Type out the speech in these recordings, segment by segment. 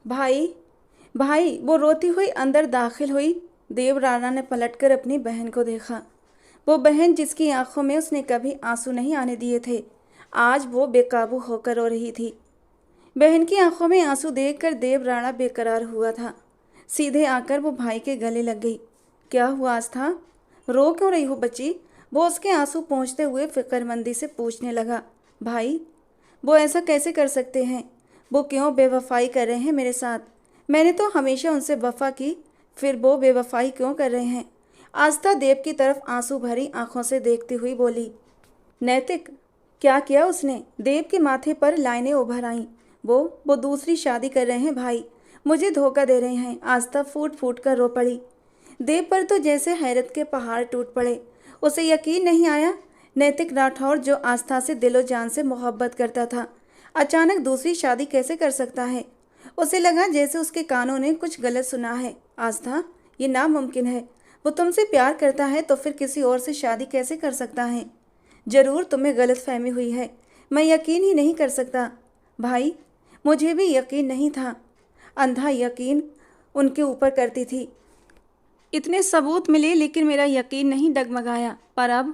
भाई, भाई, वो रोती हुई अंदर दाखिल हुई। देव राणा ने पलटकर अपनी बहन को देखा। वो बहन जिसकी आंखों में उसने कभी आंसू नहीं आने दिए थे, आज वो बेकाबू होकर रो रही थी। बहन की आंखों में आंसू देखकर देव राणा बेकरार हुआ था। सीधे आकर वो भाई के गले लग गई। क्या हुआ आस्था? रो क्यों रही हो बच्ची? वो उसके आंसू पोंछते हुए फिक्रमंदी से पूछने लगा। भाई, वो ऐसा कैसे कर सकते हैं? वो क्यों बेवफाई कर रहे हैं मेरे साथ? मैंने तो हमेशा उनसे वफा की, फिर वो बेवफाई क्यों कर रहे हैं? आस्था देव की तरफ आंसू भरी आंखों से देखती हुई बोली। नैतिक, क्या किया उसने? देव के माथे पर लाइनें उभर आईं। वो दूसरी शादी कर रहे हैं भाई, मुझे धोखा दे रहे हैं। आस्था फूट फूट कर रो पड़ी। देव पर तो जैसे हैरत के पहाड़ टूट पड़े। उसे यकीन नहीं आया, नैतिक राठौर जो आस्था से दिलो जान से मोहब्बत करता था, अचानक दूसरी शादी कैसे कर सकता है। उसे लगा जैसे उसके कानों ने कुछ गलत सुना है। आस्था, ये नामुमकिन है। वो तुमसे प्यार करता है तो फिर किसी और से शादी कैसे कर सकता है? जरूर तुम्हें गलतफहमी हुई है। मैं यकीन ही नहीं कर सकता। भाई, मुझे भी यकीन नहीं था। अंधा यकीन उनके ऊपर करती थी। इतने सबूत मिले लेकिन मेरा यकीन नहीं डगमगाया। पर अब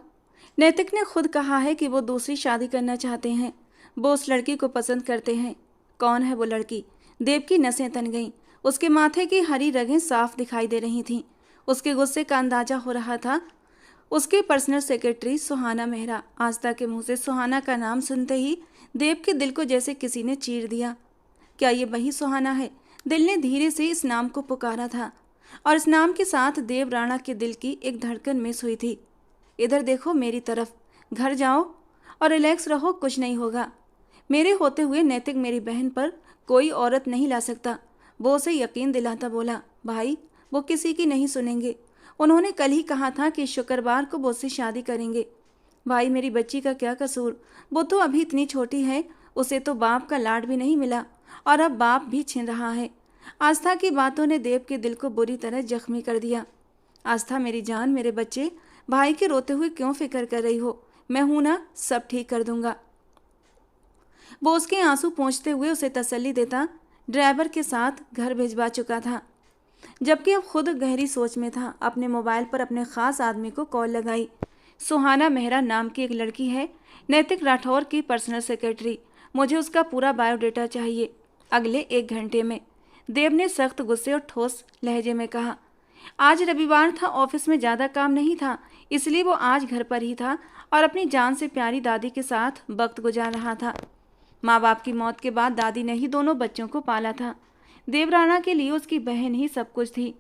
नैतिक ने खुद कहा है कि वो दूसरी शादी करना चाहते हैं। वो उस लड़की को पसंद करते हैं। कौन है वो लड़की? देव की नसें तन गईं। उसके माथे की हरी रगें साफ दिखाई दे रही थीं। उसके गुस्से का अंदाजा हो रहा था। उसके पर्सनल सेक्रेटरी सुहाना मेहरा। आस्था के मुंह से सुहाना का नाम सुनते ही देव के दिल को जैसे किसी ने चीर दिया। क्या ये वही सुहाना है? दिल ने धीरे से इस नाम को पुकारा था और इस नाम के साथ देव राणा के दिल की एक धड़कन मिस हुई थी। इधर देखो मेरी तरफ। घर जाओ और रिलैक्स रहो, कुछ नहीं होगा। मेरे होते हुए नैतिक मेरी बहन पर कोई औरत नहीं ला सकता। वो उसे यकीन दिलाता बोला। भाई, वो किसी की नहीं सुनेंगे। उन्होंने कल ही कहा था कि शुक्रवार को वो उससे शादी करेंगे। भाई, मेरी बच्ची का क्या कसूर? वो तो अभी इतनी छोटी है, उसे तो बाप का लाड भी नहीं मिला और अब बाप भी छीन रहा है। आस्था की बातों ने देव के दिल को बुरी तरह जख्मी कर दिया। आस्था मेरी जान, मेरे बच्चे, भाई के रोते हुए क्यों फिक्र कर रही हो? मैं हूं ना, सब ठीक कर दूंगा। वो उसके आंसू पोंछते हुए उसे तसल्ली देता ड्राइवर के साथ घर भिजवा चुका था, जबकि अब खुद गहरी सोच में था। अपने मोबाइल पर अपने खास आदमी को कॉल लगाई। सुहाना मेहरा नाम की एक लड़की है, नैतिक राठौर की पर्सनल सेक्रेटरी। मुझे उसका पूरा बायोडेटा चाहिए, अगले 1 घंटे में। देव ने सख्त गुस्से और ठोस लहजे में कहा। आज रविवार था, ऑफिस में ज़्यादा काम नहीं था, इसलिए वो आज घर पर ही था और अपनी जान से प्यारी दादी के साथ वक्त गुजार रहा था। माँ बाप की मौत के बाद दादी ने ही दोनों बच्चों को पाला था। देव राणा के लिए उसकी बहन ही सब कुछ थी।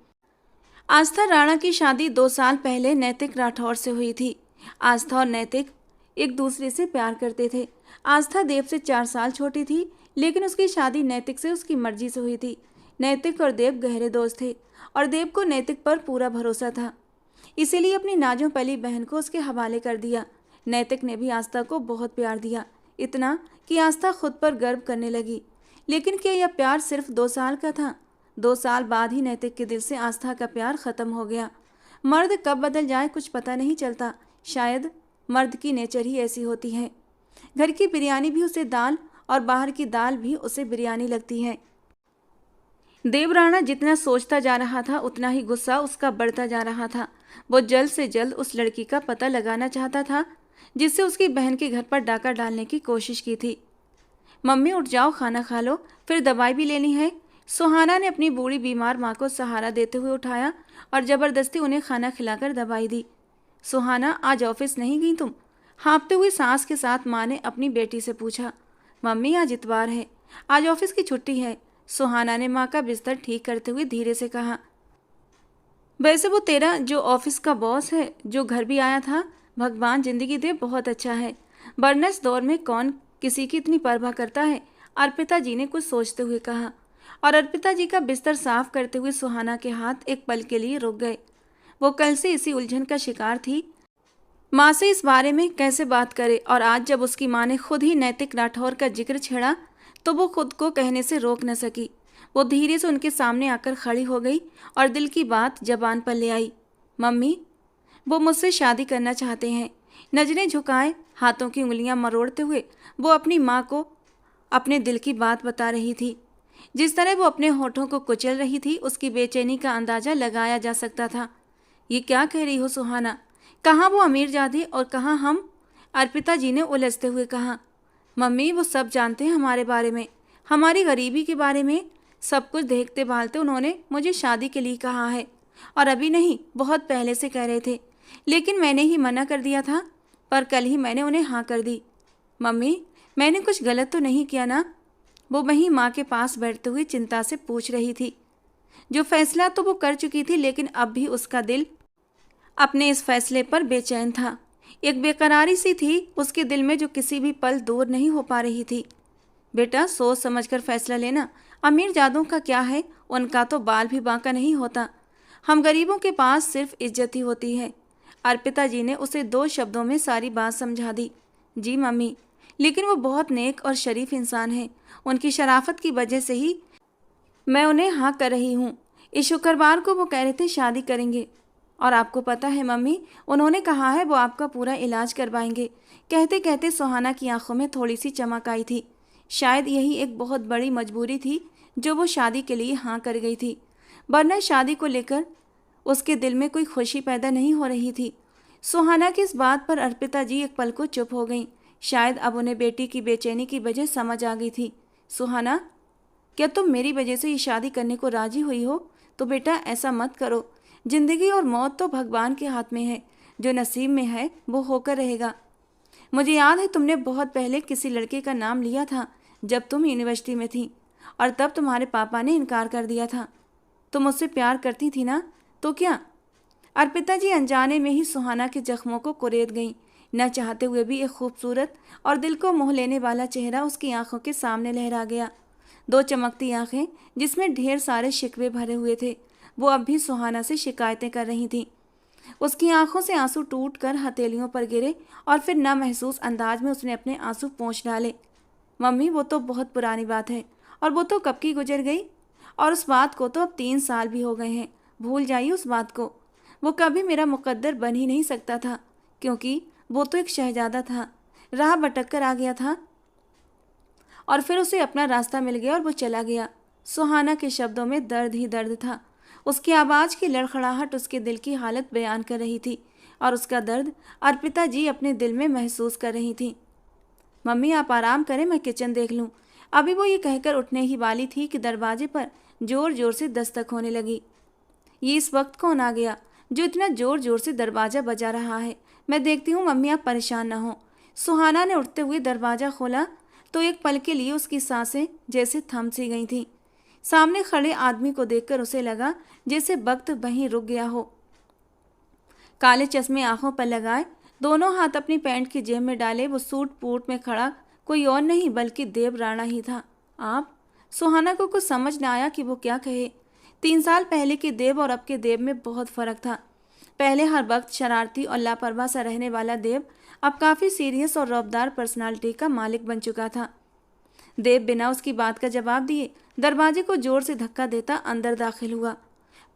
आस्था राणा की शादी 2 साल पहले नैतिक राठौर से हुई थी। आस्था और नैतिक एक दूसरे से प्यार करते थे। आस्था देव से 4 साल छोटी थी, लेकिन उसकी शादी नैतिक से उसकी मर्जी से हुई थी। नैतिक और देव गहरे दोस्त थे और देव को नैतिक पर पूरा भरोसा था, इसीलिए अपनी नाजों पली बहन को उसके हवाले कर दिया। नैतिक ने भी आस्था को बहुत प्यार दिया, इतना कि आस्था खुद पर गर्व करने लगी। लेकिन क्या यह प्यार सिर्फ 2 साल का था? 2 साल बाद ही नैतिक के दिल से आस्था का प्यार खत्म हो गया। मर्द कब बदल जाए कुछ पता नहीं चलता। शायद मर्द की नेचर ही ऐसी होती है। घर की बिरयानी भी उसे दाल और बाहर की दाल भी उसे बिरयानी लगती है। देव राणा जितना सोचता जा रहा था उतना ही गुस्सा उसका बढ़ता जा रहा था। वो जल्द से जल्द उस लड़की का पता लगाना चाहता था जिससे उसकी बहन के घर पर डाका डालने की कोशिश की थी। मम्मी उठ जाओ, खाना खा लो, फिर दवाई भी लेनी है। सुहाना ने अपनी बूढ़ी बीमार माँ को सहारा देते हुए उठाया और जबरदस्ती उन्हें खाना खिलाकर दवाई दी। सुहाना, आज ऑफिस नहीं गई तुम? हाँफते हुए सांस के साथ माँ ने अपनी बेटी से पूछा। मम्मी, आज इतवार है, आज ऑफिस की छुट्टी है। सुहाना ने माँ का बिस्तर ठीक करते हुए धीरे से कहा। वैसे वो तेरा जो ऑफिस का बॉस है, जो घर भी आया था, भगवान जिंदगी दे, बहुत अच्छा है, वरना इस दौर में कौन किसी की इतनी परवाह करता है। अर्पिता जी ने कुछ सोचते हुए कहा और अर्पिता जी का बिस्तर साफ करते हुए सुहाना के हाथ एक पल के लिए रुक गए। वो कल से इसी उलझन का शिकार थी, माँ से इस बारे में कैसे बात करे, और आज जब उसकी माँ ने खुद ही नैतिक राठौर का जिक्र छेड़ा तो वो खुद को कहने से रोक न सकी। वो धीरे से उनके सामने आकर खड़ी हो गई और दिल की बात जबान पर ले आई। मम्मी, वो मुझसे शादी करना चाहते हैं। नजरें झुकाए, हाथों की उंगलियां मरोड़ते हुए वो अपनी माँ को अपने दिल की बात बता रही थी। जिस तरह वो अपने होठों को कुचल रही थी, उसकी बेचैनी का अंदाजा लगाया जा सकता था। ये क्या कह रही हो सुहाना? कहाँ वो अमीरजादी और कहाँ हम? अर्पिता जी ने उलझते हुए कहा। मम्मी, वो सब जानते हैं हमारे बारे में, हमारी गरीबी के बारे में। सब कुछ देखते भालते उन्होंने मुझे शादी के लिए कहा है, और अभी नहीं, बहुत पहले से कह रहे थे, लेकिन मैंने ही मना कर दिया था। पर कल ही मैंने उन्हें हाँ कर दी। मम्मी, मैंने कुछ गलत तो नहीं किया ना? वो वहीं माँ के पास बैठते हुए चिंता से पूछ रही थी। जो फैसला तो वो कर चुकी थी, लेकिन अब भी उसका दिल अपने इस फैसले पर बेचैन था। एक बेकरारी सी थी उसके दिल में, जो किसी भी पल दूर नहीं हो पा रही थी। बेटा, सोच समझकर फैसला लेना। अमीर जादों का क्या है, उनका तो बाल भी बांका नहीं होता। हम गरीबों के पास सिर्फ इज्जत ही होती है। अर्पिता जी ने उसे 2 शब्दों में सारी बात समझा दी। जी मम्मी, लेकिन वो बहुत नेक और शरीफ इंसान है। उनकी शराफत की वजह से ही मैं उन्हें हाँ कर रही हूँ। इस शुक्रवार को वो कह रहे थे शादी करेंगे, और आपको पता है मम्मी, उन्होंने कहा है वो आपका पूरा इलाज करवाएंगे। कहते कहते सुहाना की आंखों में थोड़ी सी चमक आई थी। शायद यही एक बहुत बड़ी मजबूरी थी जो वो शादी के लिए हाँ कर गई थी, वरना शादी को लेकर उसके दिल में कोई खुशी पैदा नहीं हो रही थी। सुहाना की इस बात पर अर्पिता जी एक पल को चुप हो गईं। शायद अब उन्हें बेटी की बेचैनी की वजह समझ आ गई थी। सुहाना, क्या तुम मेरी वजह से ये शादी करने को राजी हुई हो? तो बेटा ऐसा मत करो। जिंदगी और मौत तो भगवान के हाथ में है। जो नसीब में है वो होकर रहेगा। मुझे याद है तुमने बहुत पहले किसी लड़के का नाम लिया था जब तुम यूनिवर्सिटी में थी, और तब तुम्हारे पापा ने इनकार कर दिया था। तुम मुझसे प्यार करती थी ना? तो क्या? अर्पिता जी अनजाने में ही सुहाना के जख्मों को कुरेद गईं। न चाहते हुए भी एक खूबसूरत और दिल को मोह लेने वाला चेहरा उसकी आंखों के सामने लहरा गया। 2 चमकती आंखें जिसमें ढेर सारे शिकवे भरे हुए थे। वो अब भी सुहाना से शिकायतें कर रही थीं। उसकी आंखों से आंसू टूटकर हथेलियों पर गिरे, और फिर नामहसूस अंदाज में उसने अपने आंसू पोंछ डाले। मम्मी, वो तो बहुत पुरानी बात है, और वो तो कब की गुजर गई। और उस बात को तो अब 3 साल भी हो गए हैं। भूल जाइए उस बात को। वो कभी मेरा मुकद्दर बन ही नहीं सकता था, क्योंकि वो तो एक शहजादा था, राह भटक कर आ गया था, और फिर उसे अपना रास्ता मिल गया और वो चला गया। सुहाना के शब्दों में दर्द ही दर्द था। उसकी आवाज़ की लड़खड़ाहट उसके दिल की हालत बयान कर रही थी, और उसका दर्द अर्पिता जी अपने दिल में महसूस कर रही थी। मम्मी, आप आराम करें, मैं किचन देख लूँ। अभी वो ये कहकर उठने ही वाली थी कि दरवाजे पर जोर जोर से दस्तक होने लगी। ये इस वक्त कौन आ गया जो इतना जोर जोर से दरवाज़ा बजा रहा है? मैं देखती हूँ मम्मी, आप परेशान ना हो। सुहाना ने उठते हुए दरवाज़ा खोला तो एक पल के लिए उसकी सांसें जैसे थम सी गई थीं। सामने खड़े आदमी को देखकर उसे लगा जैसे वक्त वहीं रुक गया हो। काले चश्मे आंखों पर लगाए, दोनों हाथ अपनी पैंट की जेब में डाले, वो सूट बूट में खड़ा कोई और नहीं बल्कि देव राणा ही था। आप? सुहाना को कुछ समझ न आया कि वो क्या कहे। 3 साल पहले के देव और अब के देव में बहुत फर्क था। पहले हर वक्त शरारती और लापरवाह सा रहने वाला देव अब काफ़ी सीरियस और रौबदार पर्सनालिटी का मालिक बन चुका था। देव बिना उसकी बात का जवाब दिए दरवाजे को जोर से धक्का देता अंदर दाखिल हुआ।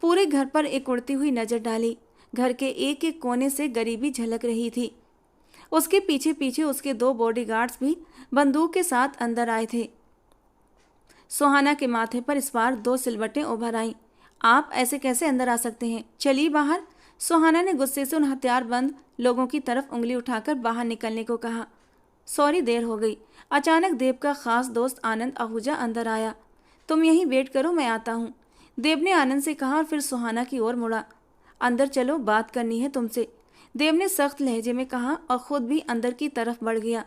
पूरे घर पर एक उड़ती हुई नजर डाली। घर के एक एक कोने से गरीबी झलक रही थी। उसके पीछे पीछे उसके 2 बॉडीगार्ड्स भी बंदूक के साथ अंदर आए थे। सुहाना के माथे पर इस बार 2 सिलवटें उभर आईं। आप ऐसे कैसे अंदर आ सकते हैं? चलिए बाहर। सुहाना ने गुस्से से उन हथियारबंद लोगों की तरफ उंगली उठाकर बाहर निकलने को कहा। सॉरी, देर हो गई। अचानक देव का खास दोस्त आनंद आहूजा अंदर आया। तुम यहीं वेट करो, मैं आता हूँ, देव ने आनंद से कहा, और फिर सुहाना की ओर मुड़ा। अंदर चलो, बात करनी है तुमसे, देव ने सख्त लहजे में कहा, और खुद भी अंदर की तरफ बढ़ गया।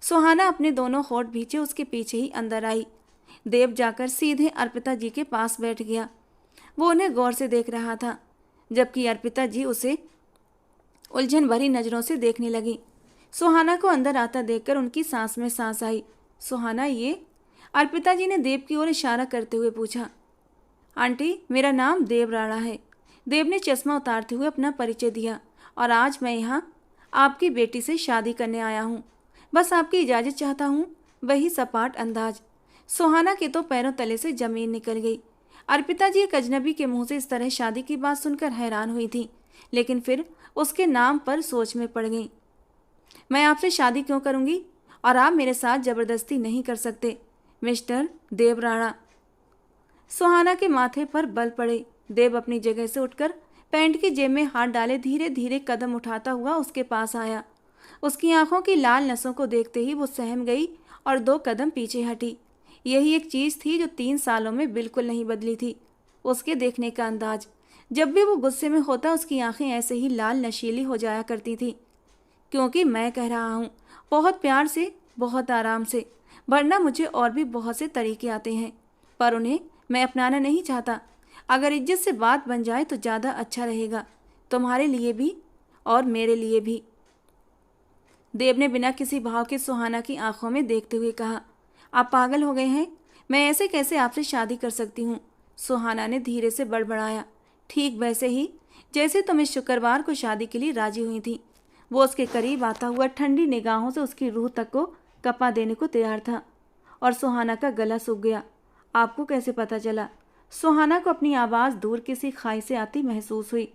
सुहाना अपने दोनों होठ भींचे उसके पीछे ही अंदर आई। देव जाकर सीधे अर्पिता जी के पास बैठ गया। वो उन्हें गौर से देख रहा था, जबकि अर्पिता जी उसे उलझन भरी नज़रों से देखने लगी। सुहाना को अंदर आता देखकर उनकी सांस में सांस आई। सुहाना, ये? अर्पिता जी ने देव की ओर इशारा करते हुए पूछा। आंटी, मेरा नाम देव राणा है। देव ने चश्मा उतारते हुए अपना परिचय दिया, और आज मैं यहाँ आपकी बेटी से शादी करने आया हूँ। बस आपकी इजाज़त चाहता हूँ। वही सपाट अंदाज। सुहाना के तो पैरों तले से जमीन निकल गई। अर्पिता जी एक अजनबी के मुंह से इस तरह शादी की बात सुनकर हैरान हुई थी, लेकिन फिर उसके नाम पर सोच में पड़ गई। मैं आपसे शादी क्यों करूंगी? और आप मेरे साथ जबरदस्ती नहीं कर सकते, मिस्टर देव राणा। सुहाना के माथे पर बल पड़े। देव अपनी जगह से उठकर पैंट की जेब में हाथ डाले धीरे धीरे कदम उठाता हुआ उसके पास आया। उसकी आंखों की लाल नसों को देखते ही वो सहम गई और 2 कदम पीछे हटी। यही एक चीज थी जो 3 सालों में बिल्कुल नहीं बदली थी, उसके देखने का अंदाज। जब भी वो गुस्से में होता उसकी आंखें ऐसे ही लाल नशीली हो जाया करती थी। क्योंकि मैं कह रहा हूँ, बहुत प्यार से, बहुत आराम से, वरना मुझे और भी बहुत से तरीके आते हैं, पर उन्हें मैं अपनाना नहीं चाहता। अगर इज्जत से बात बन जाए तो ज़्यादा अच्छा रहेगा, तुम्हारे लिए भी और मेरे लिए भी। देव ने बिना किसी भाव के सुहाना की आंखों में देखते हुए कहा, आप पागल हो गए हैं? मैं ऐसे कैसे आपसे शादी कर सकती हूँ? सुहाना ने धीरे से बड़बड़ाया। ठीक वैसे ही जैसे तुम इस शुक्रवार को शादी के लिए राजी हुई थी। वो उसके करीब आता हुआ ठंडी निगाहों से उसकी रूह तक को कपा देने को तैयार था और सुहाना का गला सूख गया। आपको कैसे पता चला? सुहाना को अपनी आवाज़ दूर किसी खाई से आती महसूस हुई,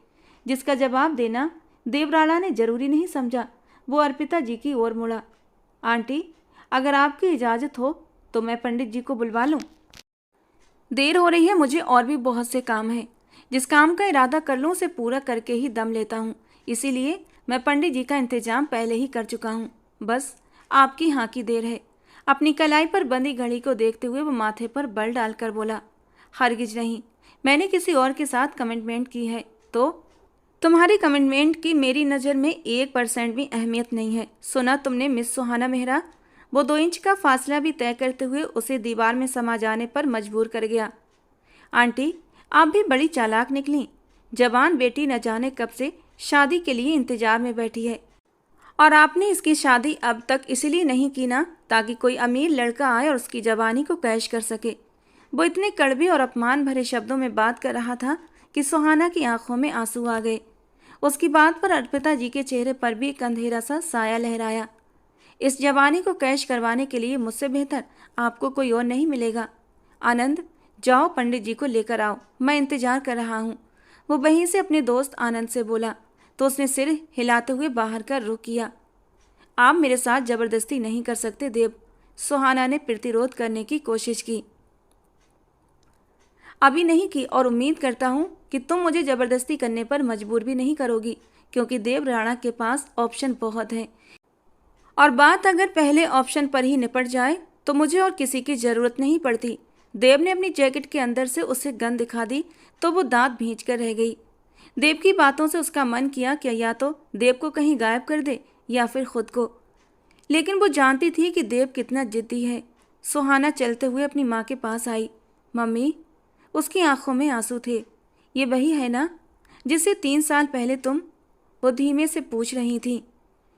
जिसका जवाब देना देव राणा ने जरूरी नहीं समझा। वो अर्पिता जी की ओर मुड़ा। आंटी, अगर आपकी इजाज़त हो तो मैं पंडित जी को बुलवा लूँ? देर हो रही है, मुझे और भी बहुत से काम हैं। जिस काम का इरादा कर लूँ उसे पूरा करके ही दम लेता हूँ, इसीलिए मैं पंडित जी का इंतजाम पहले ही कर चुका हूँ। बस आपकी हाँ की देर है। अपनी कलाई पर बंधी घड़ी को देखते हुए वो माथे पर बल डालकर बोला, हरगिज नहीं, मैंने किसी और के साथ कमिटमेंट की है। तो तुम्हारी कमिटमेंट की मेरी नज़र में 1% भी अहमियत नहीं है। सुना तुमने मिस सुहाना मेहरा? वो 2 इंच का फासला भी तय करते हुए उसे दीवार में समा जाने पर मजबूर कर गया। आंटी, आप भी बड़ी चालाक निकली। जवान बेटी न जाने कब से शादी के लिए इंतजार में बैठी है, और आपने इसकी शादी अब तक इसलिए नहीं की ना ताकि कोई अमीर लड़का आए और उसकी जवानी को कैश कर सके। वो इतने कड़वे और अपमान भरे शब्दों में बात कर रहा था कि सुहाना की आंखों में आंसू आ गए। उसकी बात पर अर्पिता जी के चेहरे पर भी एक अंधेरा सा साया लहराया। इस जवानी को कैश करवाने के लिए मुझसे बेहतर आपको कोई और नहीं मिलेगा। आनंद, जाओ पंडित जी को लेकर आओ, मैं इंतजार कर रहा हूँ। वो वहीं से अपने दोस्त आनंद से बोला तो उसने सिर हिलाते हुए बाहर का रुख किया। आप मेरे साथ जबरदस्ती नहीं कर सकते देव। सुहाना ने प्रतिरोध करने की कोशिश की। अभी नहीं की, और उम्मीद करता हूँ कि तुम मुझे जबरदस्ती करने पर मजबूर भी नहीं करोगी, क्योंकि देव राणा के पास ऑप्शन बहुत हैं, और बात अगर पहले ऑप्शन पर ही निपट जाए तो मुझे और किसी की जरूरत नहीं पड़ती। देव ने अपनी जैकेट के अंदर से उसे गन दिखा दी तो वो दांत भींच कर रह गई। देव की बातों से उसका मन किया कि या तो देव को कहीं गायब कर दे या फिर खुद को, लेकिन वो जानती थी कि देव कितना जिद्दी है। सुहाना चलते हुए अपनी माँ के पास आई। मम्मी, उसकी आंखों में आंसू थे। ये वही है ना जिसे 3 साल पहले तुम? वो धीमे से पूछ रही थी।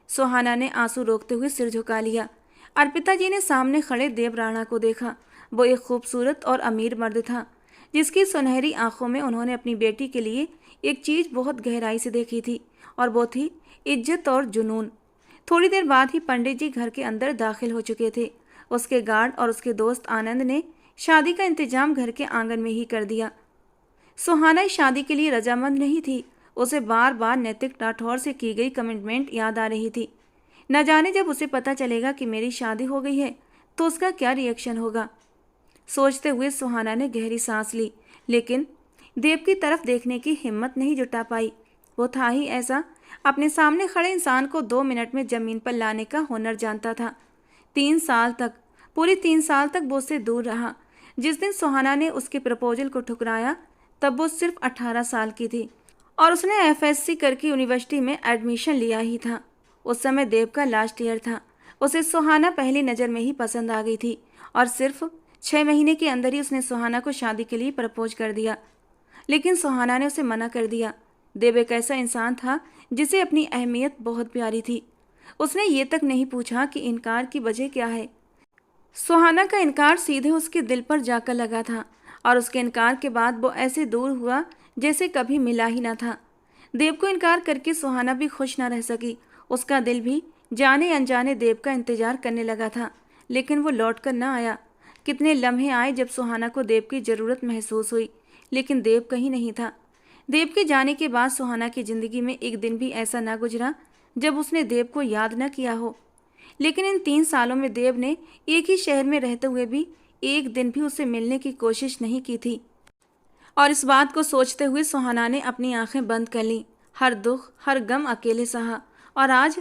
सुहाना ने आंसू रोकते हुए सिर झुका लिया। अर्पिता जी ने सामने खड़े देव राणा को देखा। वो एक खूबसूरत और अमीर मर्द था, जिसकी सुनहरी आंखों में उन्होंने अपनी बेटी के लिए एक चीज़ बहुत गहराई से देखी थी, और वो थी इज्जत और जुनून। थोड़ी देर बाद ही पंडित जी घर के अंदर दाखिल हो चुके थे। उसके गार्ड और उसके दोस्त आनंद ने शादी का इंतजाम घर के आंगन में ही कर दिया। सुहाना इस शादी के लिए रजामंद नहीं थी। उसे बार बार नैतिक राठौर से की गई कमिटमेंट याद आ रही थी। न जाने जब उसे पता चलेगा कि मेरी शादी हो गई है तो उसका क्या रिएक्शन होगा। सोचते हुए सुहाना ने गहरी सांस ली, लेकिन देव की तरफ देखने की हिम्मत नहीं जुटा पाई। वो था ही ऐसा, अपने सामने खड़े इंसान को 2 मिनट में जमीन पर लाने का हुनर जानता था। 3 साल तक, पूरी 3 साल तक वो उससे दूर रहा। जिस दिन सुहाना ने उसके प्रपोजल को ठुकराया तब वो सिर्फ 18 साल की थी, और उसने एफएससी करके यूनिवर्सिटी में एडमिशन लिया ही था। उस समय देव का लास्ट ईयर था। उसे सुहाना पहली नज़र में ही पसंद आ गई थी, और सिर्फ 6 महीने के अंदर ही उसने सुहाना को शादी के लिए प्रपोज कर दिया। लेकिन सुहाना ने उसे मना कर दिया। देव एक ऐसा इंसान था जिसे अपनी अहमियत बहुत प्यारी थी। उसने ये तक नहीं पूछा कि इनकार की वजह क्या है। सुहाना का इनकार सीधे उसके दिल पर जाकर लगा था, और उसके इनकार के बाद वो ऐसे दूर हुआ जैसे कभी मिला ही ना था। देव को इनकार करके सुहाना भी खुश ना रह सकी। उसका दिल भी जाने अनजाने देव का इंतजार करने लगा था, लेकिन वो लौट कर ना आया। कितने लम्हे आए जब सुहाना को देव की ज़रूरत महसूस हुई, लेकिन देव कहीं नहीं था। देव के जाने के बाद सुहाना की ज़िंदगी में एक दिन भी ऐसा ना गुजरा जब उसने देव को याद न किया हो। लेकिन इन 3 सालों में देव ने एक ही शहर में रहते हुए भी एक दिन भी उससे मिलने की कोशिश नहीं की थी। और इस बात को सोचते हुए सुहाना ने अपनी आंखें बंद कर लीं। हर दुख, हर गम अकेले सहा, और आज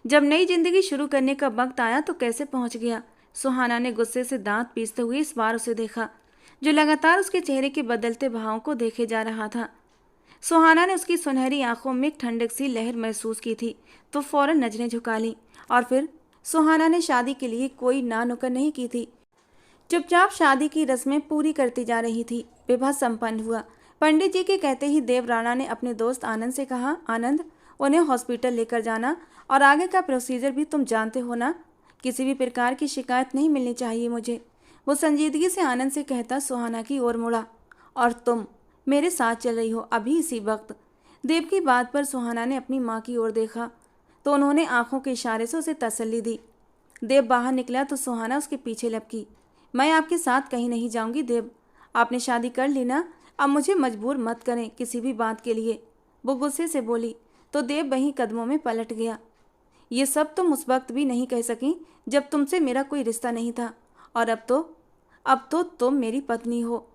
जब नई जिंदगी शुरू करने का वक्त आया तो कैसे पहुंच गया। सुहाना ने गुस्से से दांत पीसते हुए इस बार उसे देखा, जो लगातार उसके चेहरे के बदलते भावों को देखे जा रहा था। सुहाना ने उसकी सुनहरी आंखों में एक ठंडक सी लहर महसूस की थी, तो फौरन नजरें झुका लीं। और फिर सुहाना ने शादी के लिए कोई ना नुक्कड़ नहीं की थी, चुपचाप शादी की रस्में पूरी करती जा रही थी। विवाह संपन्न हुआ। पंडित जी के कहते ही देव राणा ने अपने दोस्त आनंद से कहा, आनंद, उन्हें हॉस्पिटल लेकर जाना, और आगे का प्रोसीजर भी तुम जानते हो ना। किसी भी प्रकार की शिकायत नहीं मिलनी चाहिए मुझे। वो संजीदगी से आनंद से कहता सुहाना की ओर मुड़ा। और तुम मेरे साथ चल रही हो अभी इसी वक्त। देव की बात पर सुहाना ने अपनी माँ की ओर देखा तो उन्होंने आंखों के इशारे से उसे तसल्ली दी। देव बाहर निकला तो सुहाना उसके पीछे लपकी। मैं आपके साथ कहीं नहीं जाऊंगी देव, आपने शादी कर ली ना, अब मुझे मजबूर मत करें किसी भी बात के लिए, वो गुस्से से बोली। तो देव वहीं कदमों में पलट गया। ये सब तुम उस वक्त भी नहीं कह सकी जब तुमसे मेरा कोई रिश्ता नहीं था, और अब तो तुम मेरी पत्नी हो।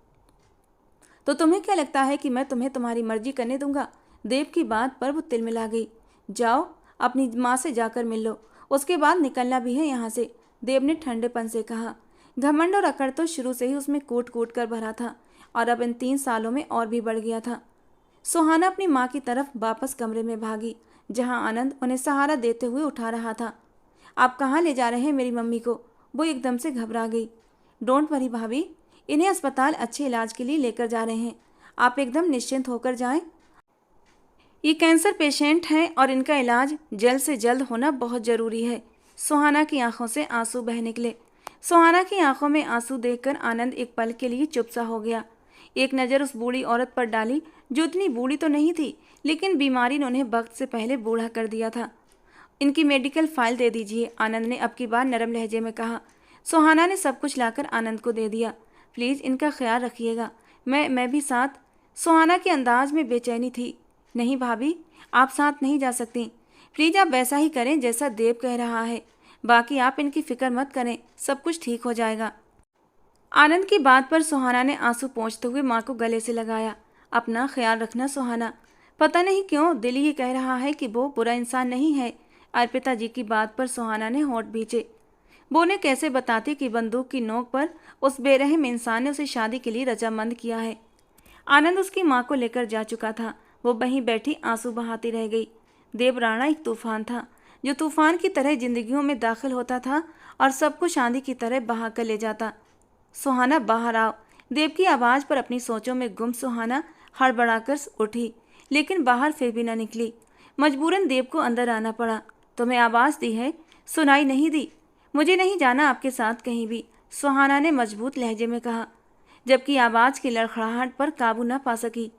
तो तुम्हें क्या लगता है कि मैं तुम्हें तुम्हारी मर्जी करने दूंगा। देव की बात पर वो तिलमिला गई। जाओ अपनी माँ से जाकर मिल लो, उसके बाद निकलना भी है यहाँ से, देव ने ठंडेपन से कहा। घमंड और अकड़ तो शुरू से ही उसमें कूट कूट कर भरा था, और अब इन 3 सालों में और भी बढ़ गया था। सुहाना अपनी माँ की तरफ वापस कमरे में भागी, जहाँ आनंद उन्हें सहारा देते हुए उठा रहा था। आप कहाँ ले जा रहे हैं मेरी मम्मी को, वो एकदम से घबरा गई। डोंट वरी भाभी, इन्हें अस्पताल अच्छे इलाज के लिए लेकर जा रहे हैं, आप एकदम निश्चिंत होकर जाएं। ये कैंसर पेशेंट हैं और इनका इलाज जल्द से जल्द होना बहुत ज़रूरी है। सुहाना की आंखों से आंसू बह निकले। सुहाना की आंखों में आंसू देखकर आनंद एक पल के लिए चुप सा हो गया। एक नज़र उस बूढ़ी औरत पर डाली, जो इतनी बूढ़ी तो नहीं थी, लेकिन बीमारी ने उन्हें वक्त से पहले बूढ़ा कर दिया था। इनकी मेडिकल फाइल दे दीजिए, आनंद ने अब की बार नरम लहजे में कहा। सुहाना ने सब कुछ लाकर आनंद को दे दिया। प्लीज़ इनका ख्याल रखिएगा, मैं भी साथ। सुहाना के अंदाज में बेचैनी थी। नहीं भाभी, आप साथ नहीं जा सकती, प्लीज़ आप वैसा ही करें जैसा देव कह रहा है, बाकी आप इनकी फिक्र मत करें, सब कुछ ठीक हो जाएगा। आनंद की बात पर सुहाना ने आंसू पोंछते हुए माँ को गले से लगाया। अपना ख्याल रखना सुहाना, पता नहीं क्यों दिल ये कह रहा है कि वो बुरा इंसान नहीं है। अर्पिता जी की बात पर सुहाना ने होंठ भींचे। वो उन्हें कैसे बताती कि बंदूक की नोक पर उस बेरहम इंसान ने उसे शादी के लिए रजामंद किया है। आनंद उसकी माँ को लेकर जा चुका था। वो वहीं बैठी आंसू बहाती रह गई। देव राणा एक तूफान था, जो तूफान की तरह जिंदगियों में दाखिल होता था और सबको आंधी की तरह बहा कर ले जाता। सुहाना बाहर आओ, देव की आवाज़ पर अपनी सोचों में गुम सुहाना हड़बड़ाकर उठी, लेकिन बाहर फिर भी न निकली। मजबूरन देव को अंदर आना पड़ा। तुम्हें आवाज़ दी है, सुनाई नहीं दी। मुझे नहीं जाना आपके साथ कहीं भी, सुहाना ने मजबूत लहजे में कहा, जबकि आवाज़ की लड़खड़ाहट पर काबू न पा सकी।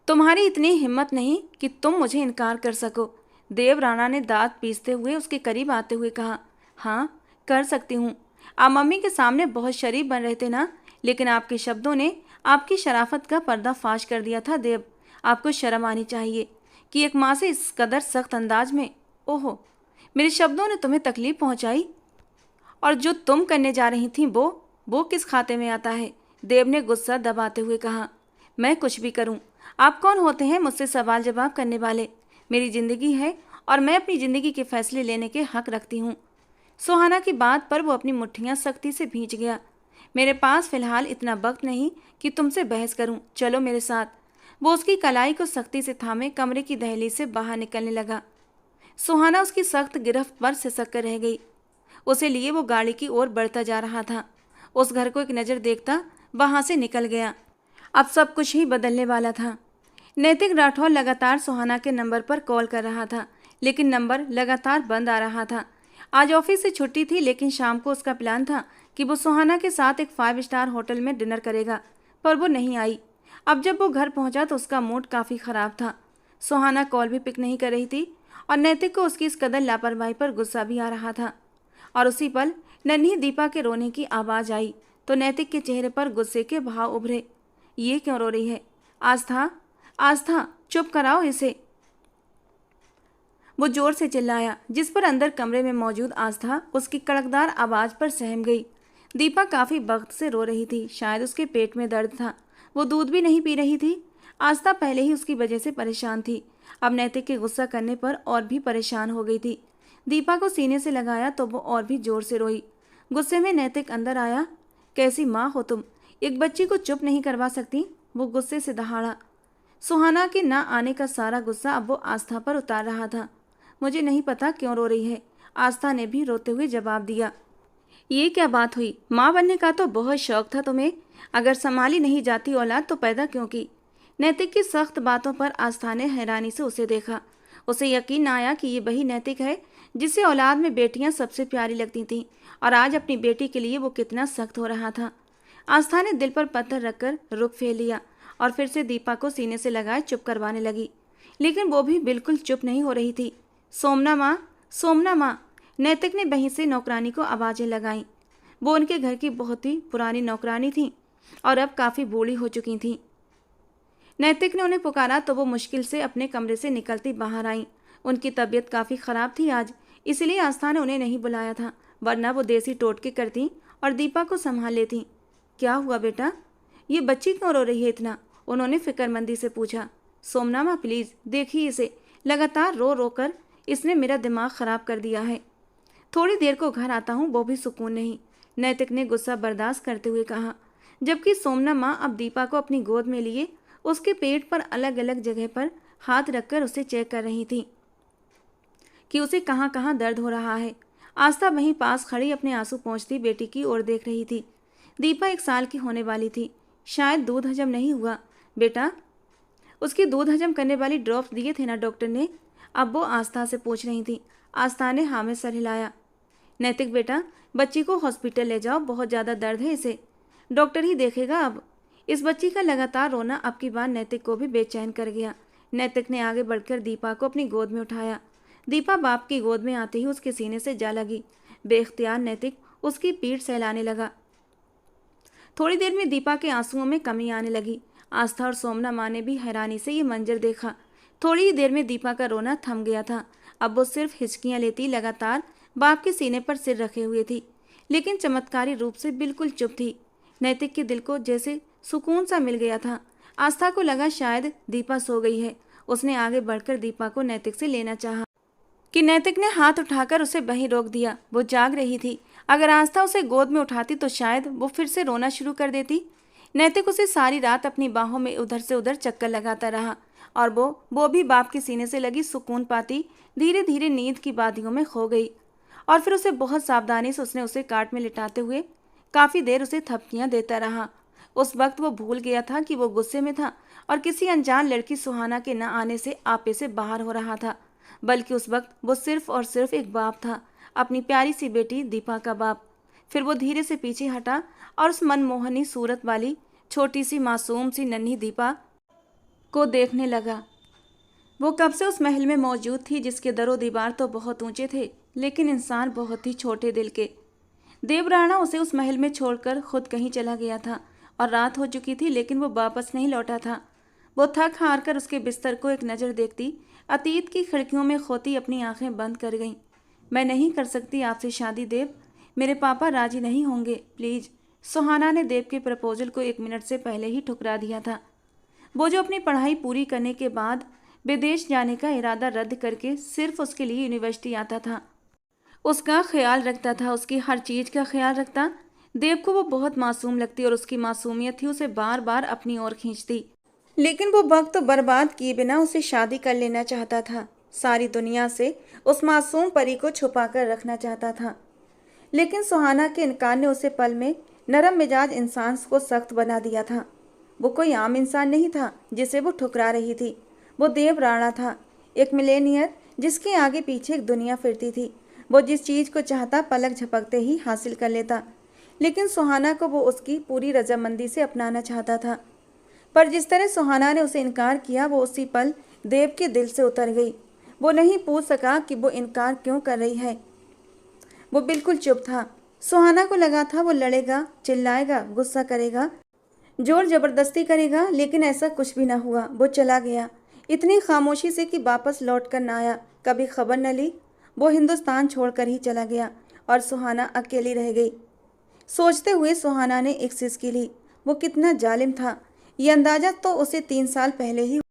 तुम्हारी इतनी हिम्मत नहीं कि तुम मुझे इनकार कर सको, देव राणा ने दांत पीसते हुए उसके करीब आते हुए कहा। हाँ, कर सकती हूँ। आप मम्मी के सामने बहुत शरीफ बन रहे थे ना, लेकिन आपके शब्दों ने आपकी शराफत का पर्दा फाश कर दिया था देव। आपको शर्म आनी चाहिए कि एक माँ से इस कदर सख्त अंदाज में। ओहो, मेरे शब्दों ने तुम्हें तकलीफ पहुँचाई, और जो तुम करने जा रही थी वो किस खाते में आता है, देव ने गुस्सा दबाते हुए कहा। मैं कुछ भी करूं, आप कौन होते हैं मुझसे सवाल जवाब करने वाले। मेरी ज़िंदगी है और मैं अपनी ज़िंदगी के फैसले लेने के हक रखती हूँ। सुहाना की बात पर वो अपनी मुट्ठियाँ सख्ती से भींच गया। मेरे पास फ़िलहाल इतना वक्त नहीं कि तुमसे बहस करूँ, चलो मेरे साथ। वो उसकी कलाई को सख्ती से थामे कमरे की दहलीज से बाहर निकलने लगा। सुहाना उसकी सख्त गिरफ्त पर सिसक कर रह गई। उसे लिए वो गाड़ी की ओर बढ़ता जा रहा था। उस घर को एक नज़र देखता वहाँ से निकल गया। अब सब कुछ ही बदलने वाला था। नैतिक राठौर लगातार सुहाना के नंबर पर कॉल कर रहा था, लेकिन नंबर लगातार बंद आ रहा था। आज ऑफिस से छुट्टी थी, लेकिन शाम को उसका प्लान था कि वो सुहाना के साथ एक 5 स्टार होटल में डिनर करेगा, पर वो नहीं आई। अब जब वो घर पहुंचा तो उसका मूड काफ़ी ख़राब था। सुहाना कॉल भी पिक नहीं कर रही थी, और नैतिक को उसकी इस कदर लापरवाही पर गुस्सा भी आ रहा था। और उसी पल नन्ही दीपा के रोने की आवाज़ आई तो नैतिक के चेहरे पर गुस्से के भाव उभरे। ये क्यों रो रही है? आस्था, चुप कराओ इसे, वो जोर से चिल्लाया, जिस पर अंदर कमरे में मौजूद आस्था उसकी कड़कदार आवाज़ पर सहम गई। दीपा काफ़ी वक्त से रो रही थी, शायद उसके पेट में दर्द था। वो दूध भी नहीं पी रही थी। आस्था पहले ही उसकी वजह से परेशान थी, अब नैतिक के गुस्सा करने पर और भी परेशान हो गई थी। दीपा को सीने से लगाया तो वो और भी जोर से रोई। गुस्से में नैतिक अंदर आया। कैसी माँ हो तुम, एक बच्ची को चुप नहीं करवा सकती? वो गुस्से से दहाड़ा। सुहाना के ना आने का सारा गुस्सा अब वो आस्था पर उतार रहा था। मुझे नहीं पता क्यों रो रही है, आस्था ने भी रोते हुए जवाब दिया। ये क्या बात हुई? माँ बनने का तो बहुत शौक था तुम्हें, अगर संभाली नहीं जाती औलाद तो पैदा क्यों की? नैतिक की सख्त बातों पर आस्था ने हैरानी से उसे देखा। उसे यकीन न आया कि ये वही नैतिक है जिसे औलाद में बेटियां सबसे प्यारी लगती थीं, और आज अपनी बेटी के लिए वो कितना सख्त हो रहा था। आस्था ने दिल पर पत्थर रखकर रुख फेर लिया और फिर से दीपा को सीने से लगाए चुप करवाने लगी, लेकिन वो भी बिल्कुल चुप नहीं हो रही थी। सोमना माँ, सोमना माँ, नैतिक ने वहीं से नौकरानी को आवाज़ें लगाईं। वो उनके घर की बहुत ही पुरानी नौकरानी थी और अब काफ़ी बूढ़ी हो चुकी थी। नैतिक ने उन्हें पुकारा तो वो मुश्किल से अपने कमरे से निकलती बाहर आईं। उनकी तबीयत काफ़ी ख़राब थी आज, इसलिए आस्था ने उन्हें नहीं बुलाया था, वरना वो देसी टोटके करती और दीपा को संभाल लेती। क्या हुआ बेटा, ये बच्ची क्यों रो रही है इतना? उन्होंने फिक्रमंदी से पूछा। सोमना माँ प्लीज़ देखिए इसे, लगातार रो रो कर इसने मेरा दिमाग ख़राब कर दिया है। थोड़ी देर को घर आता हूँ वो भी सुकून नहीं, नैतिक ने गुस्सा बर्दाश्त करते हुए कहा, जबकि सोमना माँ अब दीपा को अपनी गोद में लिए उसके पेट पर अलग अलग जगह पर हाथ रखकर उसे चेक कर रही थी कि उसे कहाँ कहाँ दर्द हो रहा है। आस्था वहीं पास खड़ी अपने आंसू पोंछती बेटी की ओर देख रही थी। दीपा 1 साल की होने वाली थी, शायद दूध हजम नहीं हुआ। बेटा, उसकी दूध हजम करने वाली ड्रॉप्स दिए थे ना डॉक्टर ने? अब वो आस्था से पूछ रही थी। आस्था ने हाँ में सर हिलाया। नैतिक बेटा, बच्ची को हॉस्पिटल ले जाओ, बहुत ज़्यादा दर्द है इसे, डॉक्टर ही देखेगा अब। इस बच्ची का लगातार रोना अब की बार नैतिक को भी बेचैन कर गया। नैतिक ने आगे बढ़कर दीपा को अपनी गोद में उठाया। दीपा बाप की गोद में आते ही उसके सीने से जा लगी। बेख्तियार नैतिक उसकी पीठ सहलाने लगा। थोड़ी देर में दीपा के आंसुओं में कमी आने लगी। आस्था और सोमना माँ ने भी हैरानी से ये मंजर देखा। थोड़ी ही देर में दीपा का रोना थम गया था। अब वो सिर्फ हिचकियाँ लेती लगातार बाप के सीने पर सिर रखे हुए थी, लेकिन चमत्कारी रूप से बिल्कुल चुप थी। नैतिक के दिल को जैसे सुकून सा मिल गया था। आस्था को लगा शायद दीपा सो गई है। उसने आगे बढ़कर दीपा को नैतिक से लेना चाहा कि नैतिक ने हाथ उठाकर उसे वहीं रोक दिया। वो जाग रही थी, अगर आस्था उसे गोद में उठाती तो शायद वो फिर से रोना शुरू कर देती। नैतिक उसे सारी रात अपनी बाहों में उधर से उधर चक्कर लगाता रहा और वो भी बाप के सीने से लगी सुकून पाती धीरे धीरे नींद की वादियों में खो गई। और फिर उसे बहुत सावधानी से उसने उसे काट में लिटाते हुए काफ़ी देर उसे थपकियाँ देता रहा। उस वक्त वो भूल गया था कि वो गुस्से में था और किसी अनजान लड़की सुहाना के न आने से आपे से बाहर हो रहा था, बल्कि उस वक्त वो सिर्फ और सिर्फ एक बाप था, अपनी प्यारी सी बेटी दीपा का बाप। फिर वो धीरे से पीछे हटा और उस मनमोहनी सूरत वाली छोटी सी मासूम सी नन्ही दीपा को देखने लगा। वो कब से उस महल में मौजूद थी जिसके दरो दीवार तो बहुत ऊंचे थे, लेकिन इंसान बहुत ही छोटे दिल के। देवराणा उसे उस महल में छोड़कर खुद कहीं चला गया था और रात हो चुकी थी, लेकिन वो वापस नहीं लौटा था। वो थक हार कर उसके बिस्तर को एक नज़र देखती अतीत की खिड़कियों में खोती अपनी आंखें बंद कर गईं। मैं नहीं कर सकती आपसे शादी देव, मेरे पापा राजी नहीं होंगे, प्लीज़। सुहाना ने देव के प्रपोजल को 1 मिनट से पहले ही ठुकरा दिया था। वो जो अपनी पढ़ाई पूरी करने के बाद विदेश जाने का इरादा रद्द करके सिर्फ उसके लिए यूनिवर्सिटी आता था, उसका ख्याल रखता था, उसकी हर चीज़ का ख्याल रखता। देव को वो बहुत मासूम लगती और उसकी मासूमियत ही उसे बार बार अपनी ओर खींचती, लेकिन वो वक्त तो बर्बाद किए बिना उसे शादी कर लेना चाहता था। सारी दुनिया से उस मासूम परी को छुपा कर रखना चाहता था, लेकिन सुहाना के इनकार ने उसे पल में नरम मिजाज इंसान को सख्त बना दिया था। वो कोई आम इंसान नहीं था जिसे वो ठुकरा रही थी। वो देव राणा था, एक मिलेनियर जिसके आगे पीछे एक दुनिया फिरती थी। वो जिस चीज़ को चाहता पलक झपकते ही हासिल कर लेता, लेकिन सुहाना को वो उसकी पूरी रजामंदी से अपनाना चाहता था। पर जिस तरह सुहाना ने उसे इनकार किया, वो उसी पल देव के दिल से उतर गई। वो नहीं पूछ सका कि वो इनकार क्यों कर रही है। वो बिल्कुल चुप था। सुहाना को लगा था वो लड़ेगा, चिल्लाएगा, गुस्सा करेगा, जोर जबरदस्ती करेगा, लेकिन ऐसा कुछ भी ना हुआ। वो चला गया इतनी खामोशी से कि वापस लौट कर ना आया, कभी खबर न ली। वो हिंदुस्तान छोड़कर ही चला गया और सुहाना अकेली रह गई। सोचते हुए सुहाना ने एक सिसकी ली। वो कितना जालिम था, ये अंदाजा तो उसे 3 साल पहले ही